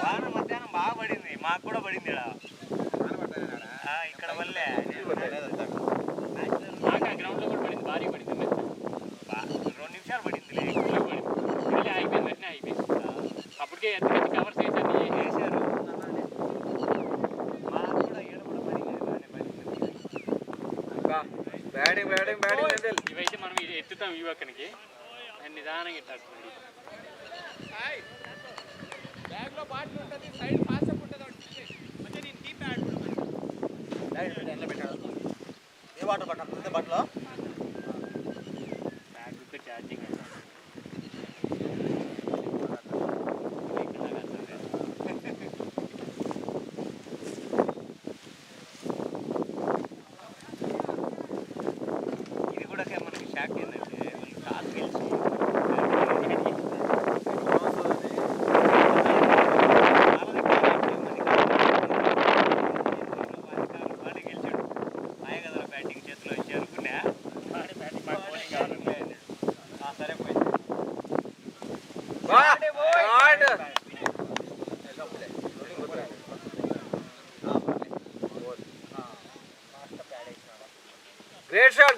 వాన మధ్యాహ్నం బాగా పడింది, మాకు కూడా పడింది ఇక్కడ వల్లే. గ్రౌండ్ లో కూడా పడింది, భారీ పడింది, 2 నిమిషాలు పడింది, అయిపోయింది, అయిపోయింది. అప్పటికే ఎంత కవర్స్ వేసారు. మాకు కూడా ఏడ కూడా పడింది, ఇవైతే మనం ఎత్తుతాం ఈ పక్కనికి నిదానంగా ఇట్టాడు. బ్యాగ్ లో బాటిల్ ఉంటుంది, సైడ్ పాస్ అప్ ఉంటుంది, అంటే నేను కీ ప్యాడ్ ఎండ పెట్టాడు. ఏ వాటర్ బాటిల్ బట్టలో బ్యాగ్ ఛార్జింగ్ ఇది కూడా మనకి షాక్ ఏంటంటే టాస్ గెలిచి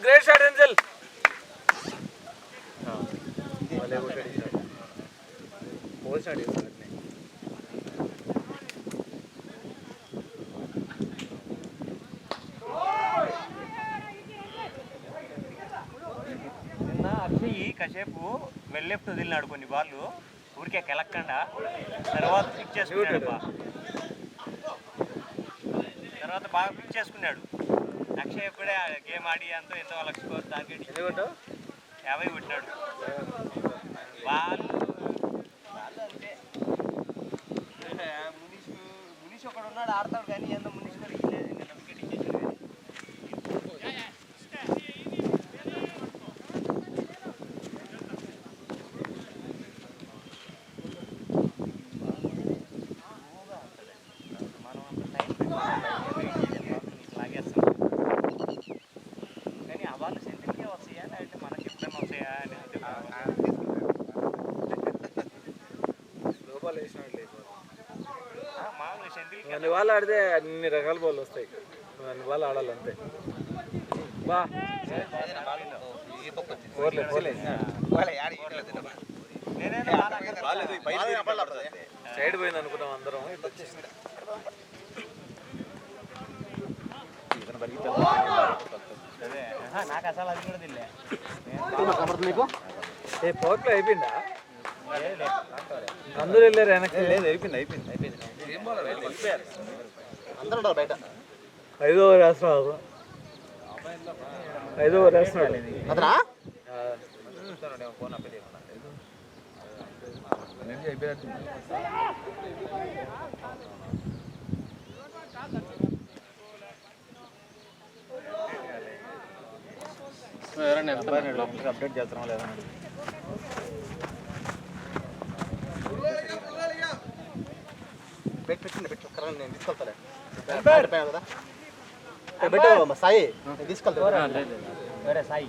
Great shot, Angel. నిన్న అక్షయ్ కాసేపు వెళ్ళెఫ్ట్ వదిలినాడు కొన్ని బాళ్ళు, ఊరికే కెలక్కండా, తర్వాత పిక్ చేసుకున్నాడు. తర్వాత బాగా పిక్ చేసుకున్నాడు అక్షయ్. ఇప్పుడే గేమ్ ఆడి ఎంతో వాళ్ళకి స్కోర్ టార్గెట్ 50 కొట్టినాడు. వాళ్ళు అంటే మునీష్ ఒకడు ఉన్నాడు, ఆడతాడు, కానీ ఎంతో మునీష్ కూడా ఇవ్వలేదు, నిన్న వికెట్ ఇచ్చేసాడు. మనం అంత టైం లాగేస్తాం, కానీ ఆ వాళ్ళు సెంటిల్కే వస్తాయా లేదంటే మనకి ఎప్పుడైనా వస్తాయా అని మామూలుగా సెంటిల్ అన్ని వాళ్ళు ఆడితే అన్ని రకాల బాల్ వస్తాయి, అన్ని వాళ్ళు ఆడాలి అంతే. బా సైడ్ పోయింది అనుకున్నాం అందరం. నాకు అసలు అది కూడా తెలియదు. ఏ పోట్లో అయిపోయిందా? అందరూ వెళ్ళారు వెనక్కి. అయిపోయింది. అందరూ బయట 5వ ఓవర్ వేస్తున్నాడు. 5వ ఓవర్ వేస్తున్నాడు. అప్డేట్ చేస్తున్నాం లేదా? పెట్టు నేను తీసుకెళ్తాలే కదా. పెట్టు సాయి, తీసుకెళ్తా. సాయి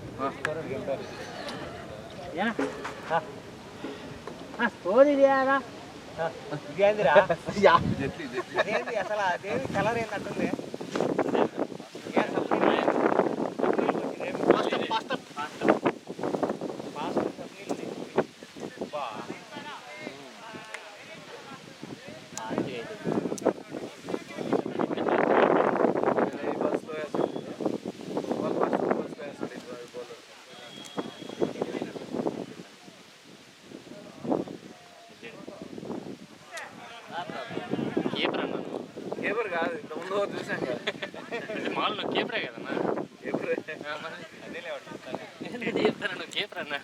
ఇదేందిరా, అదేంది అసలు, అదేంది కలర్ ఏంటంటుంది. కేపర్ కాదు, ఇంతకుముందు చూసాం కదా. మామూలు కేపరే కదన్నా. కేపరే చెప్తారన్న, కేపర్ అన్న.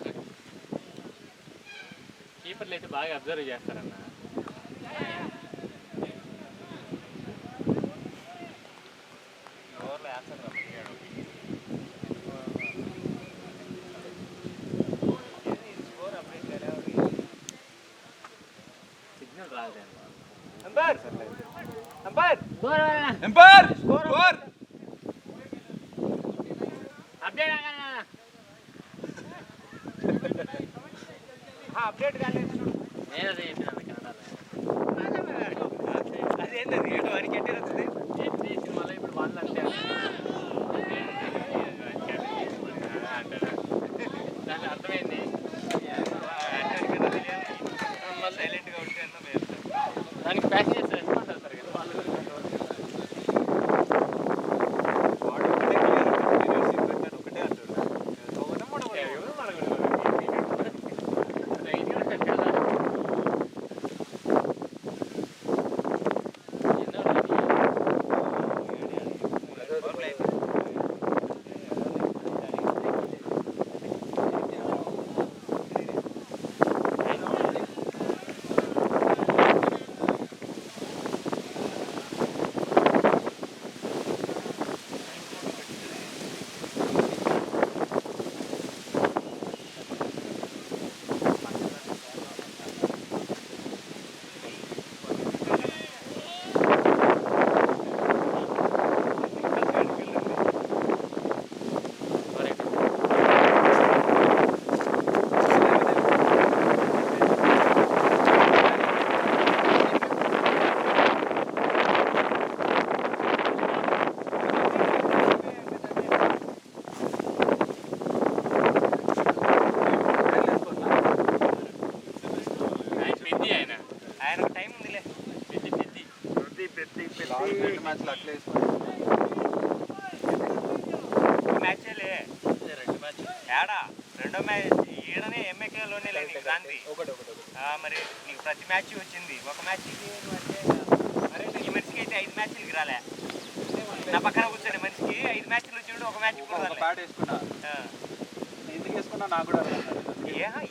కీపర్లు అయితే బాగా అబ్జర్వ్ చేస్తారన్న. ఓవర్లో వేస్తారు స్కోర్ అప్డేట్ సిగ్నల్ రాదు. ఎంపైర్ స్కోర్ అప్డేట్ అప్డేట్ కాలేదు నేను అదే చెప్పినాను అదేంటది ఎటు వారికి ఎట్టి వస్తుంది ఎట్టి మళ్ళీ ఇప్పుడు వాళ్ళు అంటే దాని అర్థమైంది మళ్ళీ సైలెంట్గా ఉంటే దానికి ప్యాసింజర్స్ రెస్పాన్స్ అవుతారు కదా వాళ్ళు రెండో మ్యాచ్ ఈడనే ఎంఏకేలోనే లేదు క్రాంతి మరి నీకు ప్రతి మ్యాచ్ వచ్చింది ఒక మ్యాచ్కి ఈ మనిషికి అయితే 5 మ్యాచ్లకి రాలే నా పక్కన కూర్చోండి మనిషికి 5 మ్యాచ్లు వచ్చిండు ఒక మ్యాచ్ వేసుకున్నా నాకు కూడా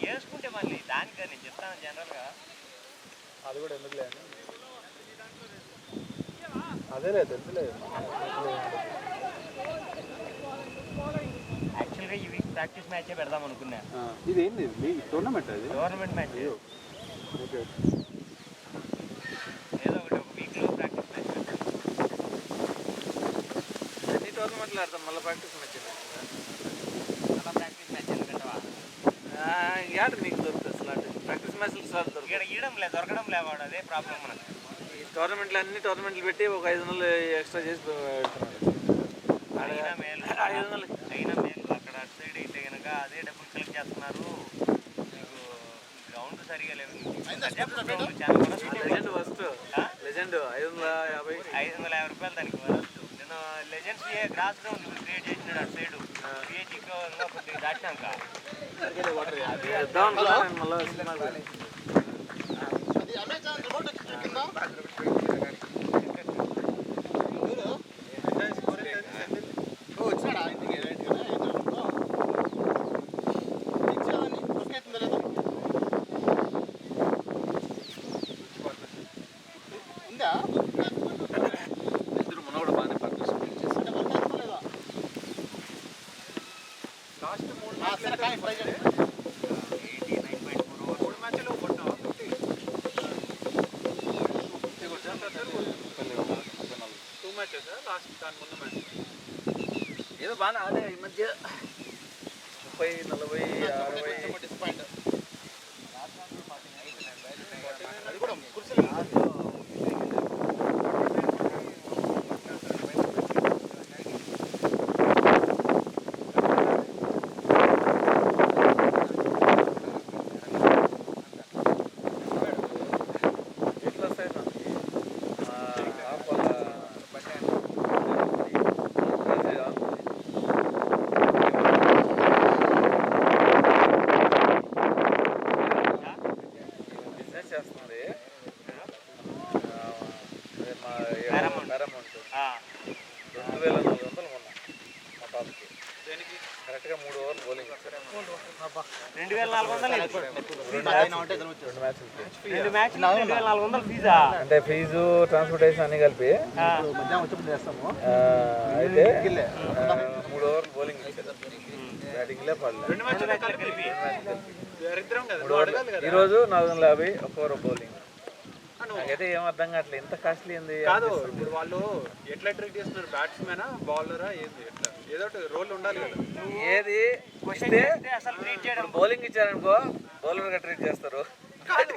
వేసుకుంటే మళ్ళీ దానికా నేను చెప్తాను జనరల్గా అది కూడా ఎందుకులే అదేలే తెలుసులేదు యాక్చువల్గా ఈ వీక్ ప్రాక్టీస్ మ్యాచే పెడదాం అనుకున్నా ఇది ఏంది టోర్నమెంట్ అది గవర్నమెంట్ మ్యాచ్ ఏదో ఒకటి ఒక వీక్లో ప్రాక్టీస్ మ్యాచ్ అన్ని టోర్నమెంట్లు ఆడతాం మళ్ళీ ప్రాక్టీస్ మ్యాచ్ అలా ప్రాక్టీస్ మ్యాచ్ ఎందుకంటావా యాడ్ నీకు దొరుకుతుంది అసలు ప్రాక్టీస్ మ్యాచ్లు సార్ ఇక్కడ దొరకడం లేవాడు అదే ప్రాబ్లం మనకు ఈ టోర్నమెంట్లు అన్ని టోర్నమెంట్లు పెట్టి ఒక 500 ఎక్స్ట్రా చేసి అయినా మేలు అక్కడ అటు సైడ్ అయితే కనుక అదే డబ్బులు కలెక్ట్ చేస్తున్నారు మీకు గ్రౌండ్ సరిగా లేదు లెజెండ్ ఫస్ట్ లెజెండ్ 550 రూపాయలు దానికి వరస్ట్ నేను లెజెండ్స్ గ్రాస్ గ్రౌండ్ క్రియేట్ చేసినాడు అటు సైడ్ పిహెచ్గా కొద్దిగా దాటినాక ఏదో బాగా ఆడే ఈ మధ్య 30, 40, 60 అది కూడా కరెక్ట్గా 3 ఓవర్లు బౌలింగ్ 2 మ్యాచ్లు 2400 ఫీజా అంటే ఫీజు ట్రాన్స్పోర్టేషన్ అన్ని కలిపి అయితే 3 ఓవర్లు బౌలింగ్ బ్యాటింగ్లే పడలేదు ఈరోజు 450 1 ఓవర్ బౌలింగ్ నాకైతే ఏం అర్థం కావట్లేదు, ఎంత కాస్ట్లీ ఉంది కాదు. ఇప్పుడు వాళ్ళు ఎట్లా ట్రీట్ చేస్తున్నారు, బ్యాట్స్మెనా బౌలరా ఏంది, ఎట్లా ఏదో రోల్ ఉండాలి కదా. ఏది ఇస్తే అసలు ట్రీట్ చేయడం బౌలింగ్ ఇచ్చారనుకో బౌలర్ గా ట్రీట్ చేస్తారు. కాదు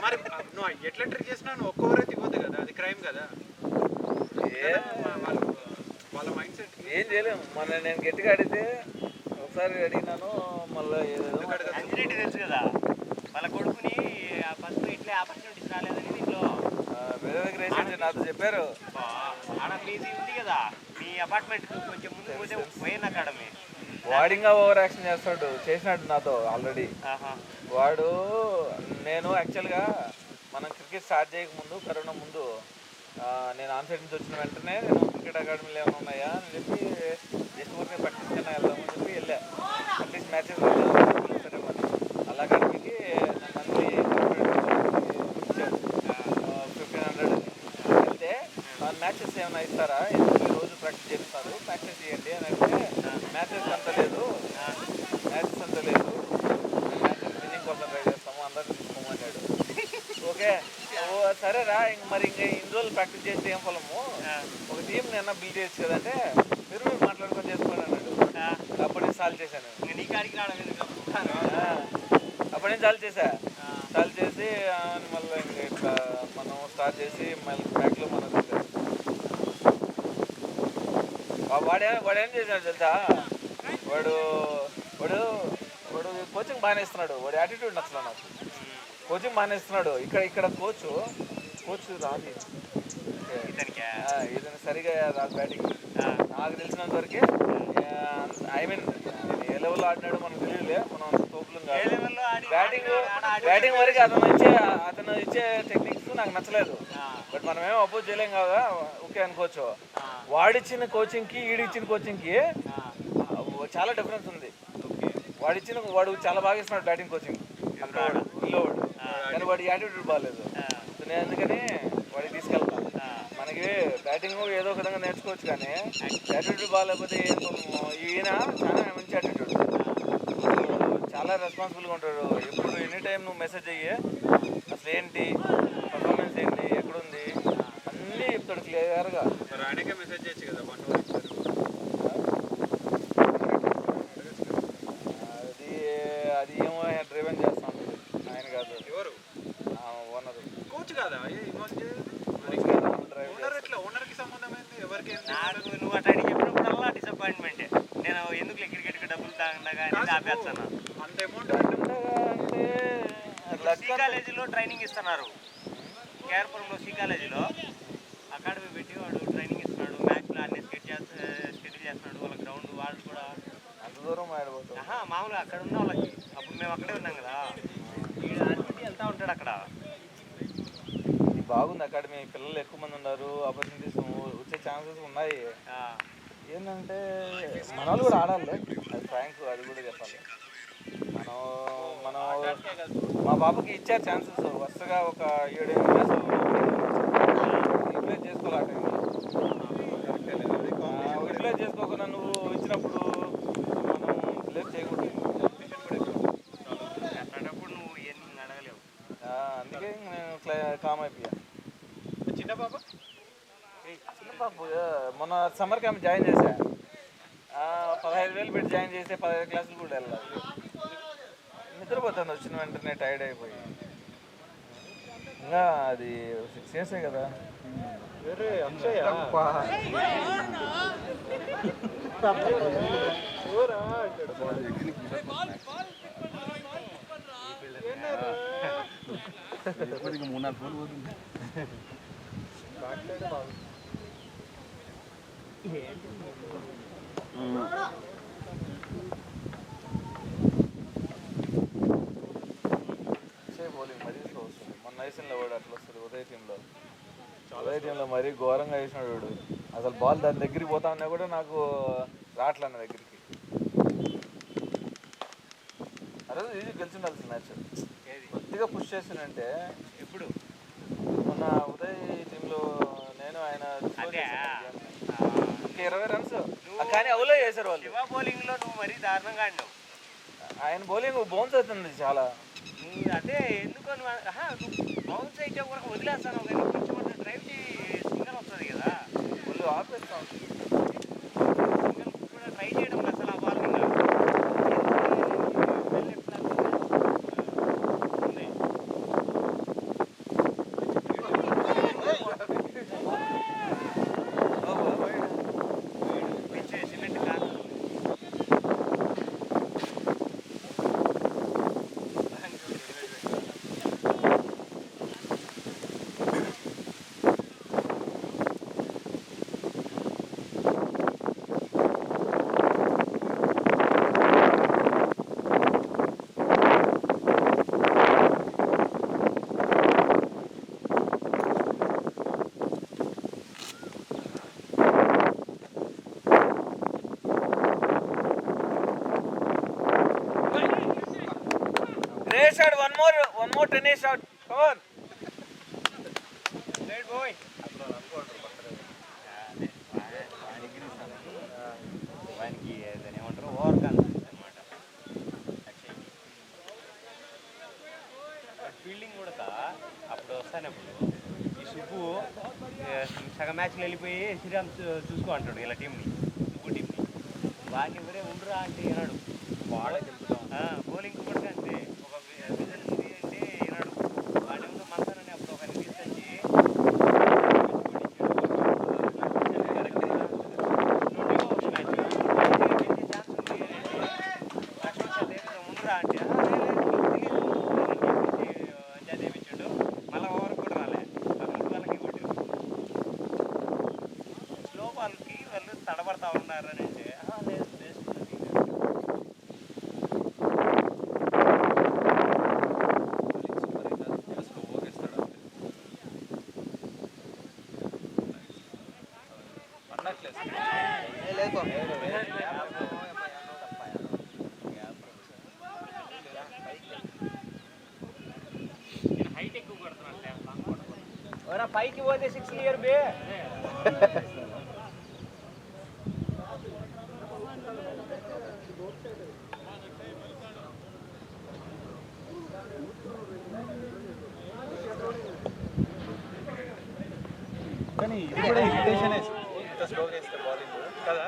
మరి నువ్వు ఎట్లా ట్రీట్ చేసినా నువ్వు ఒక్క ఓవర్ అయితే ఇవ్వద్దు కదా, అది క్రైమ్ కదా. వాళ్ళ మైండ్ సెట్ ఏం చేయలేము. మొన్న నేను గట్టిగా అడిగితే ఒకసారి అడిగినాను, మళ్ళీ ఏదో అంజిరెడ్డి తెలుసు కదా, వాళ్ళ కొడుకుని ఫస్ట్ ఇట్లా ఆపర్చునిటీస్ రాలేదని దీంట్లో వేరే దగ్గర వేసి నాతో చెప్పారు. ఆడ మీది ఉంది కదా మీ అపార్ట్మెంట్ కొంచెం ముందు పోతే పోయిన అకాడమీ, వాడింగా ఓవర్ యాక్షన్ చేస్తాడు, చేసినాడు నాతో ఆల్రెడీ. వాడు నేను యాక్చువల్గా మనం క్రికెట్ స్టార్ట్ చేయకముందు, కరోనా ముందు నేను ఆన్సైడ్ నుంచి వచ్చిన వెంటనే నేను క్రికెట్ అకాడమీలో ఏమైనా ఉన్నాయా అని చెప్పి జస్ట్ ఊరికే ప్రాక్టీస్ కన్నా వెళ్దామని చెప్పి వెళ్ళా. అట్లీస్ట్ మ్యాచెస్ సరే మరి అలా అకాడమీకి మంత్లీ ఇచ్చాడు 1500 వెళ్తే మ్యాచెస్ ఏమైనా ఇస్తారా, ఎందుకు రోజు ప్రాక్టీస్ చేస్తారు, ప్రాక్టీస్ చేయండి అని అంటే మ్యాచెస్ అంత లేదు, మ్యాచెస్ విన్నింగ్ కోసం ట్రై చేస్తాము, అందరూ తీసుకోమన్నాడు. ఓకే సరేరా, ఇంక మరి ఇంకా ఇన్ని రోజులు ప్రాక్టీస్ చేస్తే ఏం ఫలము, ఒక టీం నేను బిల్డ్ చేయొచ్చు కదంటే మీరు మాట్లాడుకొని చేసుకోండి అన్నాడు. అప్పుడు నేను సాల్వ్ చేశాను, నీ కాడికి రావడం ఎందుకు, అప్పుడు నేను సాల్వ్ చేసి మళ్ళీ ఇంకా ఇట్లా మనం స్టార్ట్ చేసి మళ్ళీ బ్యాక్లో మనం వాడేం చేశాడు తెలుసా, వాడు కోచింగ్ బాగానే ఇస్తున్నాడు, వాడి యాటిట్యూడ్ నచ్చలేదు నాకు. కోచింగ్ బాగానే ఇస్తున్నాడు, ఇక్కడ కోచ్ రాదు, ఇతను సరిగా రాదు బ్యాటింగ్. నాకు తెలిసినంత వరకే ఐ మీన్ ఏ లెవెల్లో ఆడినాడు మనకు తెలియలే, మనం తోపులు బ్యాటింగ్ వరకు అతను ఇచ్చే టెక్నిక్స్ నాకు నచ్చలేదు. బట్ మనం ఏమో అపోజ్ చేయలేం కదా, ఓకే అనుకోవచ్చు. వాడిచ్చిన కోచింగ్కి ఈడిచ్చిన కోచింగ్కి చాలా డిఫరెన్స్ ఉంది. వాడు చాలా బాగా ఇస్తున్నాడు బ్యాటింగ్ కోచింగ్ పిల్లోవాడు, కానీ వాడి యాటిట్యూడ్ బాగాలేదు. సో నేను అందుకని వాడికి తీసుకెళ్తాను. మనకి బ్యాటింగ్ ఏదో ఒక విధంగా నేర్చుకోవచ్చు, కానీ యాటిట్యూడ్ బాగాలేకపోతే ఏం ఈయన చాలా మంచి యాటిట్యూడ్, చాలా రెస్పాన్సిబుల్గా ఉంటాడు. ఎప్పుడు ఎనీ టైం నువ్వు మెసేజ్ అయ్యి అసలు ఏంటి పర్ఫార్మెన్స్ ఏంటి ఎక్కడుంది అన్నీ చెప్తాడు క్లియర్గా. ఆయనకే మెసేజ్ చేయొచ్చు కదా, 1 ఓవర్ ఇచ్చారు. అది ఏమో డ్రైవెన్ చేస్తాం, ఆయన కాదు. ఎవరు ఓనర్, కోచ్ కాదా? ఓనర్కి సంబంధం ఏంది, ఎవరికి? నాకు నువ్వు అట్లా చెప్పినప్పుడల్లా డిసప్పాయింట్మెంటే. నేను ఎందుకు క్రికెట్కి డబ్బులు తాగండగా ఆపేస్తాను. అంత అమౌంట్ అంటే సి కాలేజీలో ట్రైనింగ్ ఇస్తున్నారు, కేఆర్పురంలో సి కాలేజీలో అకాడమీ పెట్టి వాడు ట్రైనింగ్ ఇస్తున్నాడు. మ్యాచ్లో అన్ని స్కెడ్యూల్ చేస్తున్నాడు. వాళ్ళ గ్రౌండ్ వాళ్ళు కూడా అంత దూరం ఆడిపోతాం. మామూలుగా అక్కడ ఉన్న వాళ్ళకి, అప్పుడు మేము అక్కడే ఉన్నాం కదా, అన్నింటి వెళ్తూ ఉంటాడు అక్కడ. బాగుంది అకాడమీ, పిల్లలు ఎక్కువ మంది ఉన్నారు, ఆపర్చునిటీస్ వచ్చే ఛాన్సెస్ ఉన్నాయి. ఏంటంటే మన వాళ్ళు కూడా ఆడాలి, అది ఫ్రాంక్, అది కూడా చెప్పాలి. మనం మా బాబుకి ఇచ్చారు ఛాన్సెస్, వరుసగా ఒక 7-8 మ్యాచ్లు యూటిలైజ్ చేసుకోవాలి. ఆ టైంలో యూటిలైజ్ చేసుకోకుండా నువ్వు ఇచ్చినప్పుడు మనం ప్లేస్ చేయకూడదు. అట్లాంటప్పుడు నువ్వు ఎన్ని అడగలేవు. అందుకే నేను కామ్ అయిపోయా. చిన్న పాప మొన్న సమ్మర్ క్యాంప్ జాయిన్ చేశా, 15,000 పెట్టి జాయిన్ చేస్తే 15 క్లాసులు కూడా వెళ్ళాలి. నిద్రపోతుంది వచ్చిన వెంటనే టైర్డ్ అయిపోయి. ఇంకా అది 6 years కదా. వేరే అక్షయ్ ఇప్పటికి 3-4 ఫోన్లు పోతుంది. బౌలింగ్ మరీ స్లో వస్తుంది. మొన్న ఐసీఎల్లో కూడా అట్లా వస్తుంది. ఉదయ టీంలో మరీ ఘోరంగా వేసినాడు వాడు. అసలు బాల్ దాని దగ్గరికి పోతా ఉన్నా కూడా నాకు రావట్లే నా దగ్గరికి. అదే ఈజీ గెలిచిండాల్సిన మ్యాచ్. కొద్దిగా పుష్ చేస్తానంటే ఎప్పుడు మొన్న ఉదయ్ టీంలో నేను ఆయన ఇంకా 20 runs కానీ అవులో చేశారు వాళ్ళు. శివ బౌలింగ్లో నువ్వు మరీ దారుణంగా ఆడినావు. ఆయన బౌలింగ్ బౌన్స్ అవుతుంది చాలా. నువ్వు అదే ఎందుకో నువ్వు బౌన్స్ అయితే వరకు వదిలేస్తాను కానీ కొంచెం డ్రైవ్ సింగల్ వస్తుంది కదా ఫుల్ ఆపేస్తాం. సింగల్ కూడా ట్రై చేయడం అసలు ఆ బాల్ ఉంది. సిమెంట్ కాదు Great shot, one more tennis shot. Come on. Right boy. వానికి దాన్ని ఏమంటారు ఓవర్ కాన్ఫిడెన్స్ అనమాట. ఫీల్డింగ్ కూడా అప్పుడు వస్తానప్పుడు ఈ సుబ్బు సగం మ్యాచ్లు వెళ్ళిపోయి శ్రీరామ్ చూసుకో అంటాడు ఇలా టీంని, సుబ్బు టీంని. వాడిని ఎవరే ఉండరా అంటే వినాడు. బౌలింగ్ కూడా అంతే, ఒక విజన్ ఉంది అంటే వినాడు. వాడి ముందు మంతానని అప్పుడు ఒక తీసుకొచ్చి ఉండరా అంటే చదివించాడు. మళ్ళీ ఓవర్ కూడా రాలే, మూడు వాళ్ళకి కొట్టారు. స్లో బాల్కి వాళ్ళు తడబడతా ఉన్నారు అని అంటే లేదు హైట్ ఎక్కువ కొడుతున్నా పైకి పోతే 6 ఇయర్ బే. కానీ ఇది కూడా ఇరిటేషన్ ఇంత స్లోగా వేస్తే బౌలింగ్ కదా.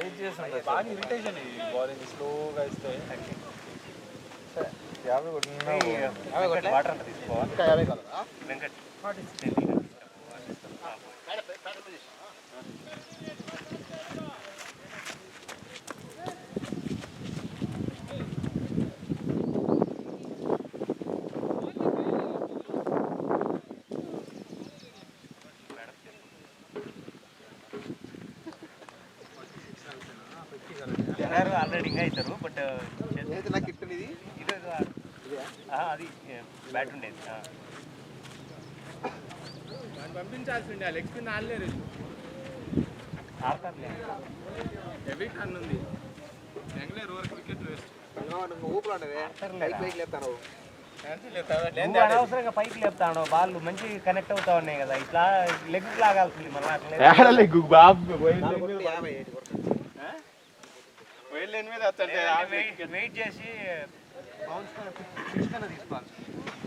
ఏం చేస్తాను బాగా ఇరిటేషన్ ఈ బౌలింగ్ స్లోగా వేస్తే. 50 కొట్టినా వాటర్ అంట తీసుకో వెంకట్. జనాలు ఆల్రెడీ ఇంకా అవుతారు బట్ నాకు ఇట్టని ఇది ఇది అది బ్యాట్ ఉండేది. పంపించాల్సిండే లెగ్ స్పిన్ ఆడలేరు. ఆడతారులే, హెవీ టర్న్ ఉంది. Bengaluru over wicket waste. నువ్వు అనవసరంగా పైకి లేపుతాను. బాల్ మంచి కనెక్ట్ అవుతా ఉన్నాయి కదా, ఇట్లా లెగ్ లాగాల్సింది మళ్ళీ వెయిట్ చేసి బౌన్స్ పిచ్ కన్నా తీసుకోవాలి.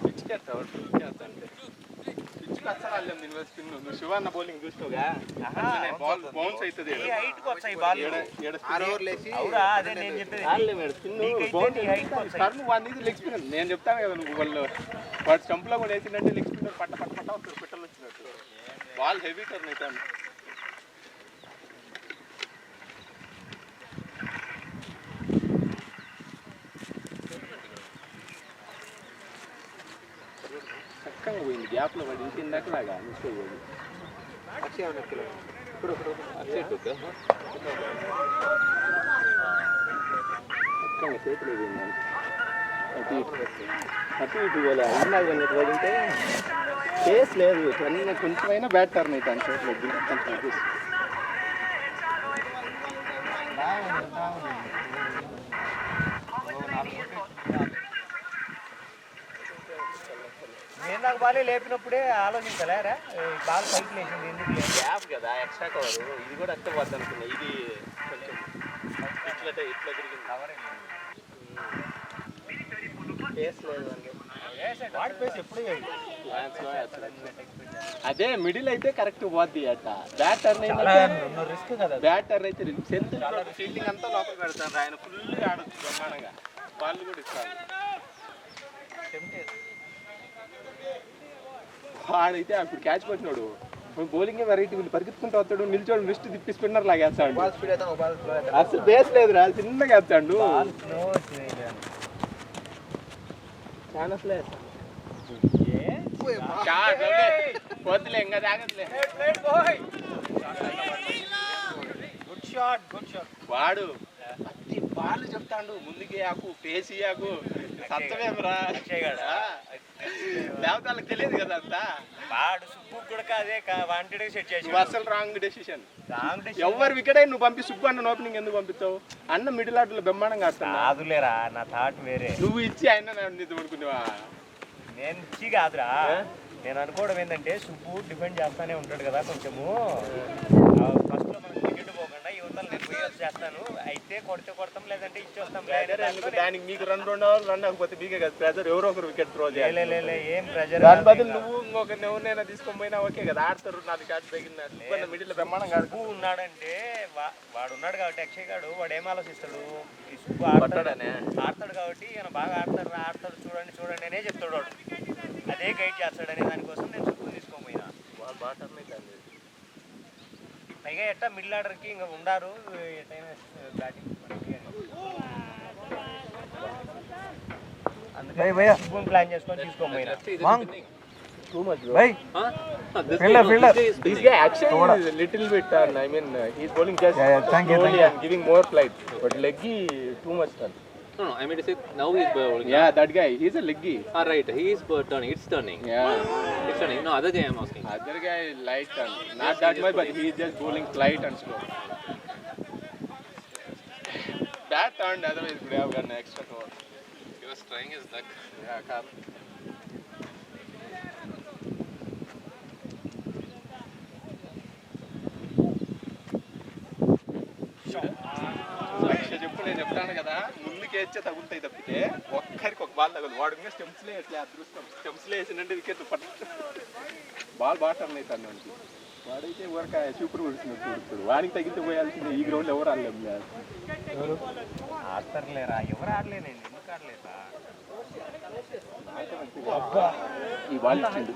పిచ్కి అస్సలు ఆడలేము దీని స్పిన్. నువ్వు శివన్న బౌలింగ్ చూసినావుగా, బాల్ బౌన్స్ అవుతుంది. హైట్కి వస్తాయి బాల్. అవురా అదే నేను చెప్పేది. లెగ్ స్పిన్ నేను చెప్తాను కదా, నువ్వు వాడు స్టంప్లో కూడా వేసిందంటే లెగ్ స్పిన్ పట్ట పట్ట పట్ట వస్తుంది, పెట్టలు వచ్చినట్టు. బాల్ హెవీ టర్న్ అవుతాను. చక్కగా పోయింది, గ్యాప్లో పడి ఇంటిందాక లాగా మిస్టేక్ పోయింది. చక్కగా చేతులు పోయింది. అటు ఇటు పోలే అన్నా పడింటే కేసు లేదు. అన్న కొంచెమైనా బ్యాట్ టర్న్ అవుతాను చేతిలో కొంచెం. నేను నాకు బాలే లేపినప్పుడే ఆలోచించలేరా బాల్ పైకి లేచింది ఎందుకు లేదు. గ్యాప్ కదా, ఎక్స్ట్రా కవర్. ఇది కూడా అట్టే పోద్ది అనుకున్నా, ఇది కొంచెం ఇట్లా ఇట్లా తిరిగింది. అదే మిడిల్ అయితే కరెక్ట్ పోద్ది అట్ట. బ్యాటర్ రిస్క్ కదా. బ్యాటర్ అయితే ఫీల్డింగ్ అంతా లోపల పెడతాను. ఆయన ఫుల్ ఆడొచ్చు బ్రహ్మాండంగా. వాళ్ళు కూడా ఇస్తారు. వాడైతే అప్పుడు క్యాచ్ పట్టినాడు. బౌలింగ్ వెరైటీ వీళ్ళు పరిగెత్తుకుంటూ వస్తాడు, నిల్చోడు, రిస్ట్ తిప్పి స్పిన్నర్ లాగేస్తాడు. అసలు బేస్ లేదు రా, చిన్నగా వేస్తాడు. పోతులే ఇంకా తాగట్లే. వాడు ప్రతి బాల్ చెప్తాడు, ముందుకి ఆకు పేసి ఆకు సత్తమేమరా లేకపోతే వాళ్ళకి తెలియదు కదా అంతా. వాడు సుబ్బు కూడా అదే వాంటెడ్ సెట్ చేసి అసలు రాంగ్ డెసిషన్. ఎవరు వికెట్ నువ్వు పంపి సుబ్బు అన్న ఓపెనింగ్ ఎందుకు పంపిస్తావు? అన్న మిడిల్ ఆటలో బ్రహ్మాండంగా కాదులేరా, నా థాట్ వేరే. నువ్వు ఇచ్చి ఆయన అనుకున్నావా? నేను ఇచ్చి కాదురా, నేను అనుకోవడం ఏంటంటే సుబ్బు డిఫెండ్ చేస్తానే ఉంటాడు కదా కొంచెము. ఫస్ట్ లో మనకు వికెట్ పోకుండా యువతలు నేను పోయి చేస్తాను, అయితే కొడితే కొడతాం లేదంటే ఇచ్చేస్తాం. దానికి మీకు రన్ అవ్వకపోతే మీకే కదా ప్రెజర్, ఎవరో ఒకరు వికెట్ త్రో చేయాలి. ఏం ప్రెజర్. దాని బదులు నువ్వు ఇంకొక ఎవరినైనా తీసుకొని పోయినా ఓకే కదా, ఆడతారు. నాది క్యాచ్ తగిలిన మిడిల్ బ్రహ్మాండంగా సుబ్బు ఉన్నాడంటే వాడు ఉన్నాడు కాబట్టి అక్షయ్ గాడు వాడు ఏం ఆలోచిస్తాడు, ఈ సుబ్బు ఆడతాడు కాబట్టి ఈయన బాగా ఆడతాడు చూడండి అనే చెప్తాడు వాడు. అదే గైడ్ చేస్తాడనే దానికోసం నేను సుబ్బు తీసుకోపోయినా. పైగా ఎట్టా మిడిల్ ఆర్డర్కి ఇంకా ఉండారు ఎట్టయినా బ్యాటింగ్. అందుకని సుబ్బుని ప్లాన్ చేసుకొని తీసుకోపోయినా. Too much, bro. Fielder. This guy actually is a little bit I mean he's bowling just slowly and giving more flight, but leggy too much turn. No, I mean to say now he's bowling. Yeah, that guy, he's a leggy. Right, he is turning. It's turning. Yeah. It's turning. No, other guy I'm asking. Other guy light turn, not that much, but he's just bowling flight and slow. That turned, otherwise would have gotten extra over. He was trying his luck. Yeah, car. చెప్పు, నేను చెప్తాను కదా, ముందుకేచ్చే తగులుతాయి తప్పితే ఒక్కరికి ఒక ball తగదు. వాడు ఇంకా స్టెమ్స్లో వేసలే, అదృష్టం. స్టెమ్స్లో వేసినంటే వికెట్ బాల్ బాగా టర్న్ అవుతాను వాడికి. వాడైతే ఎవరికి సూపర్ కొడుతున్నాడు. వాడికి తగ్గితే పోయాల్సిందే. ఈ గ్రౌండ్లో ఎవరు ఆడలేదు. ఆడతారులేరా, ఎవరు ఆడలేనండి, ఎందుకు ఆడలేదా? ఈ బాల్ ఇచ్చిండు,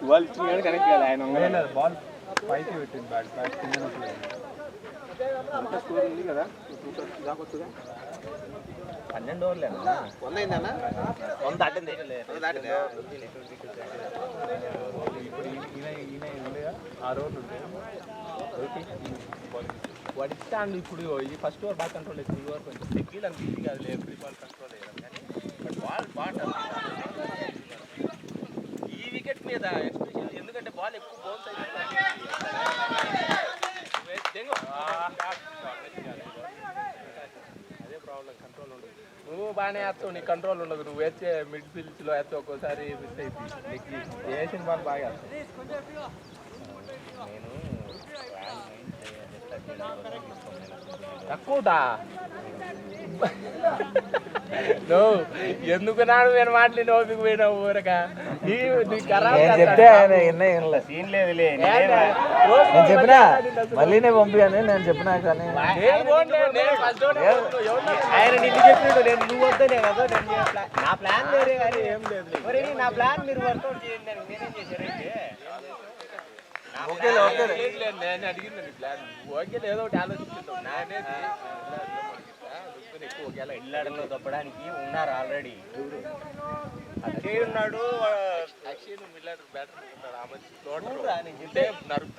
ఈ బాల్ ఇచ్చింది కానీ కనెక్ట్ కాదు. ఆయన బాల్ పైకి పెట్టింది, బ్యాట్ కింద స్కోర్ ఉంది కదా. 12 ఓవర్లేనా? 100 అయిందన్నా? 100 దాటింది. ఇప్పుడు ఈయన ఉండేగా 6 ఓవర్లు ఉంటాయి. వాడు ఇస్తాడు. ఇప్పుడు ఈ ఫస్ట్ ఓవర్ బాగా కంట్రోల్ అవుతుంది. ఈ ఓవర్ కొంచెం తగ్గిలు అంత ఈజీ కాదు, ఎవ్రీ బాల్ కంట్రోల్ అయ్యారు. కానీ బట్ బాల్ బాగా ఈ వికెట్ మీద ఎస్పెషల్, ఎందుకంటే బాల్ ఎక్కువ బౌన్స్ అయితే అదే ప్రాబ్లం, కంట్రోల్ ఉండదు. నువ్వు బాగానే వేస్తావు, నీ కంట్రోల్ ఉండదు. నువ్వు వేస్తే మిడ్ ఫీల్డ్స్లో వేస్తే ఒక్కోసారి మిస్ అవుతుంది. వేసిన బాల్ బాగా తక్కువదా నువ్వు ఎందుకు నాడు నేను మాటలు నోపికి పోయినావు ఊరక. చెప్తే ఆయన సీన్ లేదులే. నేను చెప్పినా మళ్ళీనే పంపియాను నేను చెప్పినా కానీ ఆయన నిన్ను చెప్పినట్టు నేను నువ్వు వద్దనే కదా. నా ప్లాన్ వేరే కానీ ఏం లేదు. నా ప్లాన్ మీరు వర్కౌట్ చేయండి, నేనేం చేశారంటే నేను అడిగింది ప్లాన్. ఓకే, ఏదో ఒకటి ఆలోచించుతాం. నానేది ఎక్కువ ఒకేలా ఇళ్ళలో తప్పడానికి ఉన్నారు ఆల్రెడీ. అక్షయ్ ఉన్నాడు, అక్షయ్ మిల్లర్ బ్యాటర్ ఉన్నాడు. ఆ మధ్య నరుకుతాడు.